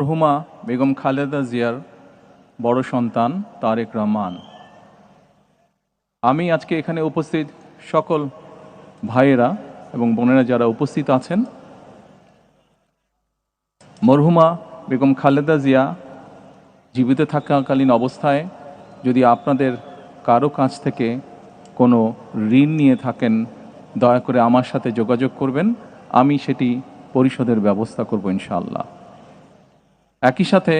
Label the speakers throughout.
Speaker 1: মরহুমা বেগম খালেদা জিয়ার বড় সন্তান তারেক রহমান। আমি আজকে এখানে উপস্থিত সকল ভাইয়েরা এবং বোনেরা যারা উপস্থিত আছেন, মরহুমা বেগম খালেদা জিয়া জীবিত থাকাকালীন অবস্থায় যদি আপনাদের কারো কাছ থেকে কোনো ঋণ নিয়ে থাকেন, দয়া করে আমার সাথে যোগাযোগ করবেন, আমি সেটি পরিশোধের ব্যবস্থা করব ইনশাআল্লাহ। একই সাথে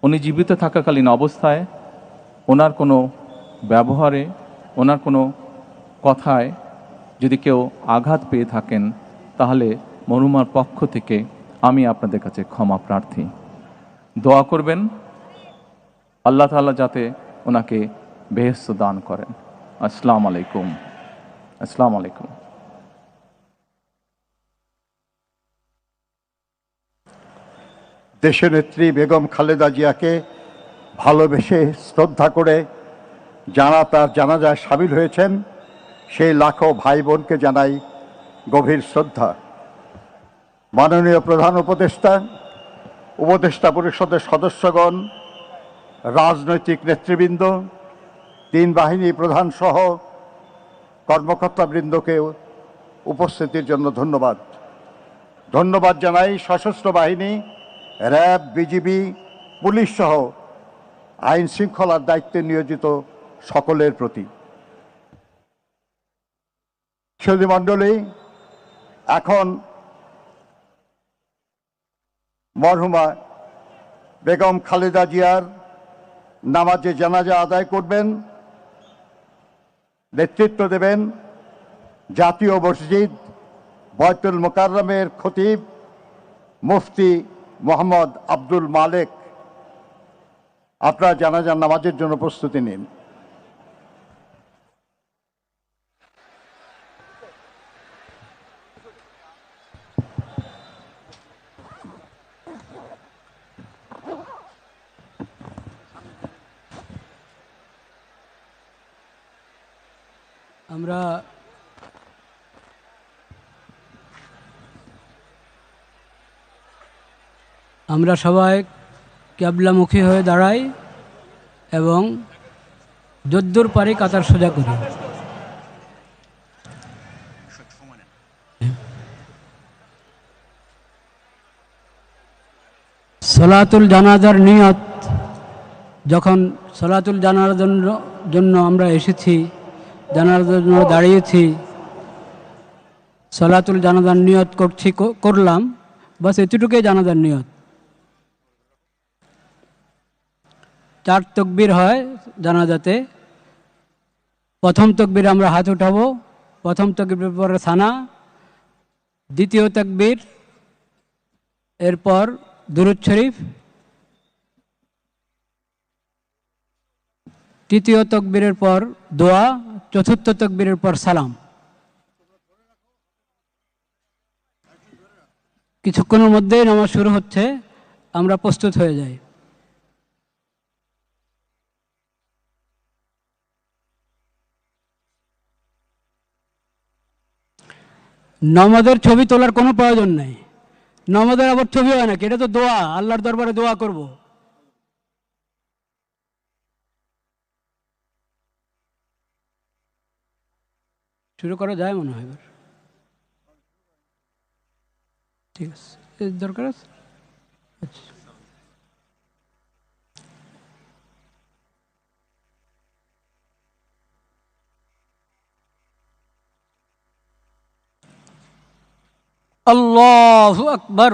Speaker 1: উনি জীবিত থাকাকালীন অবস্থায় ওনার কোনো ব্যবহারে, ওনার কোনো কথায় যদি কেউ আঘাত পেয়ে থাকেন, তাহলে মরহুমার পক্ষ থেকে আমি আপনাদের কাছে ক্ষমা প্রার্থী। দোয়া করবেন আল্লাহ তাআলা যাতে ওনাকে বেহেশত দান করেন। আসসালামু আলাইকুম। আসসালামু আলাইকুম।
Speaker 2: দেশনেত্রী বেগম খালেদা জিয়াকে ভালোবেসে শ্রদ্ধা করে যারা তার জানাজায় সামিল হয়েছেন, সেই লাখো ভাই বোনকে জানাই গভীর শ্রদ্ধা। মাননীয় প্রধান উপদেষ্টা পরিষদের সদস্যগণ, রাজনৈতিক নেতৃবৃন্দ, তিন বাহিনী প্রধান সহ কর্মকর্তাবৃন্দকে উপস্থিতির জন্য ধন্যবাদ জানাই সশস্ত্র বাহিনী, র্যাব, বিজিবি, পুলিশ সহ আইন শৃঙ্খলার দায়িত্বে নিয়োজিত সকলের প্রতি। সুধী মণ্ডলী, এখন মরহুমা বেগম খালেদা জিয়ার নামাজে জানাজা আদায় করবেন, নেতৃত্ব দেবেন জাতীয় মসজিদ বয়তুল মোকাররমের খতিব মুফতি মোহাম্মদ আব্দুল মালেক। আপনারা জানাজার নামাজের জন্য প্রস্তুতি নিন।
Speaker 3: আমরা সবাই ক্যাবলামুখী হয়ে দাঁড়াই এবং যদ্দূর পারি কাতার সোজা করি। সলাতুল জানাজার নিয়ত, যখন সলাতুল জানাজার জন্য আমরা এসেছি, জানাজার জন্য দাঁড়িয়েছি, সলাতুল জানাজার নিয়ত করলাম, বাস এতটুকুই জানাজার নিয়ত। 4 তাকবীর হয় জানাজাতে। প্রথম তাকবীর আমরা হাত উঠাবো, প্রথম তাকবীর পরে সানা, দ্বিতীয় তাকবীর, এরপর দুরূদ শরীফ, তৃতীয় তাকবীরের পর দোয়া, চতুর্থ তাকবীরের পর সালাম। কিছুক্ষণের মধ্যেই নামাজ শুরু হচ্ছে, আমরা প্রস্তুত হয়ে যাই। নমাজের ছবি তোলার কোনো প্রয়োজন নেই। নমাজের আবার ছবি হয় নাকি? এটা তো দোয়া, আল্লাহর দরবারে দোয়া করব। শুরু করা যায় মনে হয় এবার। ঠিক আছে, দরকার আছে। আচ্ছা, আল্লাহু আকবার।